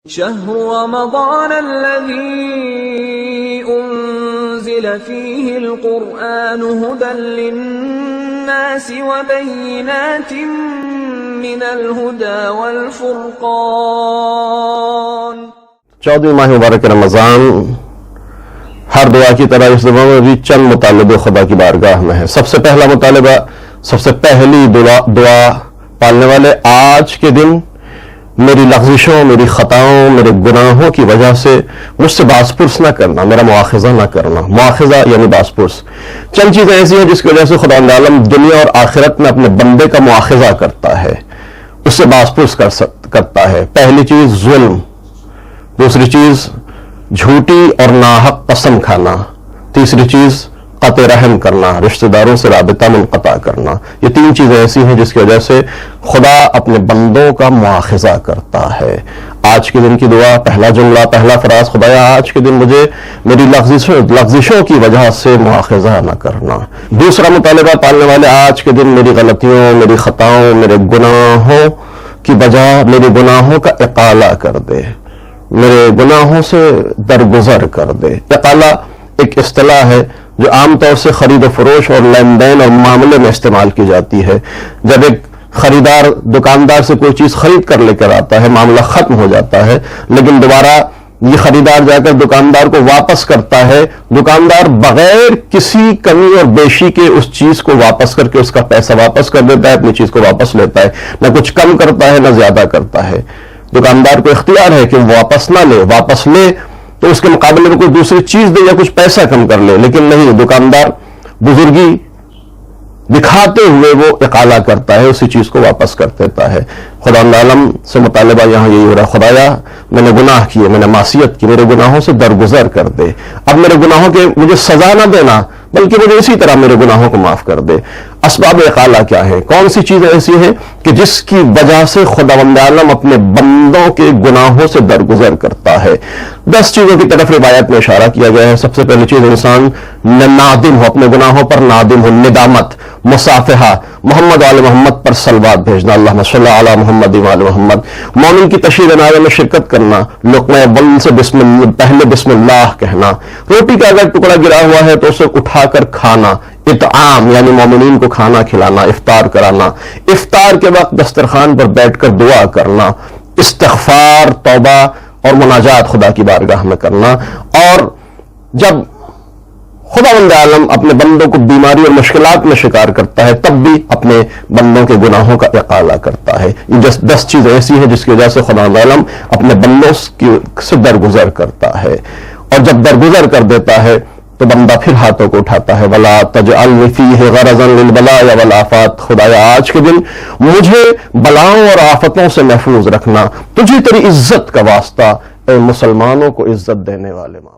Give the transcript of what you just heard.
شهر رمضان الذي أنزل فيه القرآن هدى للناس وبينات من الهدى والفرقان 14 ماہ مبارک رمضان ہر دعا کی طرح اس دعا میں بھی چند مطالبے خدا کی بارگاہ میں ہے۔ سب سے پہلا مطالبہ، سب سے پہلی دعا پالنے والے، آج کے دن میری لغزشوں، میری خطاؤں، میرے گناہوں کی وجہ سے مجھ سے باس پرس نہ کرنا، میرا مواخذہ نہ کرنا۔ مواخذہ یعنی باس پرس، چند چیزیں ایسی ہیں جس کی وجہ سے خدا عالم دنیا اور آخرت میں اپنے بندے کا مواخذہ کرتا ہے، اس سے باس پرس کرتا ہے۔ پہلی چیز ظلم، دوسری چیز جھوٹی اور ناحق قسم کھانا، تیسری چیز قطع رحم کرنا، رشتہ داروں سے رابطہ منقطع کرنا۔ یہ تین چیزیں ایسی ہیں جس کی وجہ سے خدا اپنے بندوں کا مواخذہ کرتا ہے۔ آج کے دن کی دعا، پہلا جملہ، پہلا فراز، خدایا آج کے دن مجھے میری لغزشوں کی وجہ سے مواخذہ نہ کرنا۔ دوسرا مطالبہ پالنے والے، آج کے دن میری غلطیوں، میری خطاؤں، میرے گناہوں کی وجہ میرے گناہوں کا اقالہ کر دے، میرے گناہوں سے درگزر کر دے۔ اقالہ ایک اصطلاح ہے جو عام طور سے خرید و فروش اور لین دین اور معاملے میں استعمال کی جاتی ہے۔ جب ایک خریدار دکاندار سے کوئی چیز خرید کر لے کر آتا ہے، معاملہ ختم ہو جاتا ہے، لیکن دوبارہ یہ خریدار جا کر دکاندار کو واپس کرتا ہے، دکاندار بغیر کسی کمی اور بیشی کے اس چیز کو واپس کر کے اس کا پیسہ واپس کر دیتا ہے، اپنی چیز کو واپس لیتا ہے، نہ کچھ کم کرتا ہے نہ زیادہ کرتا ہے۔ دکاندار کو اختیار ہے کہ وہ واپس نہ لے، واپس لے تو اس کے مقابلے میں کوئی دوسری چیز دے یا کچھ پیسہ کم کر لے، لیکن نہیں، دکاندار بزرگی دکھاتے ہوئے وہ اقالہ کرتا ہے، اسی چیز کو واپس کر دیتا ہے۔ خدا عالم سے مطالبہ یہاں یہی ہو رہا، خدایا میں نے گناہ کیے، میں نے معصیت کی، میرے گناہوں سے درگزر کر دے، اب میرے گناہوں کے مجھے سزا نہ دینا بلکہ مجھے اسی طرح میرے گناہوں کو معاف کر دے۔ اسباب اقالہ کیا ہیں؟ کون سی چیزیں ایسی ہیں کہ جس کی وجہ سے خداوند عالم اپنے بندوں کے گناہوں سے درگزر کرتا ہے؟ 10 چیزوں کی طرف روایت میں اشارہ کیا گیا ہے۔ سب سے پہلی چیز، انسان نادم ہو، اپنے گناہوں پر نادم ہو، ندامت، مصافحہ، محمد آل محمد پر صلوات بھیجنا، اللہم صلی علی محمد و آل محمد، مومن کی تشہیر جنازہ میں شرکت کرنا، لقمہ اول سے پہلے بسم اللہ کہنا، روٹی کا اگر ٹکڑا گرا ہوا ہے تو اسے اٹھا کر کھانا، اطعام یعنی مومنین کو کھانا کھلانا، افطار کرانا، افطار کے وقت دسترخوان پر بیٹھ کر دعا کرنا، استغفار، توبہ اور مناجات خدا کی بارگاہ میں کرنا۔ اور جب خداوند عالم اپنے بندوں کو بیماری اور مشکلات میں شکار کرتا ہے تب بھی اپنے بندوں کے گناہوں کا اقالہ کرتا ہے۔ یہ 10 چیزیں ایسی ہیں جس کی وجہ سے خداوند عالم اپنے بندوں سے درگزر کرتا ہے، اور جب درگزر کر دیتا ہے تو بندہ پھر ہاتھوں کو اٹھاتا ہے، وَلَا تَجْعَلْنِ فِيهِ غَرَضًا لِلْبَلَاءِ وَالْآفَاتِ، خدایا آج کے دن مجھے بلاؤں اور آفتوں سے محفوظ رکھنا، تجھے تیری عزت کا واسطہ، اے مسلمانوں کو عزت دینے والے معبود۔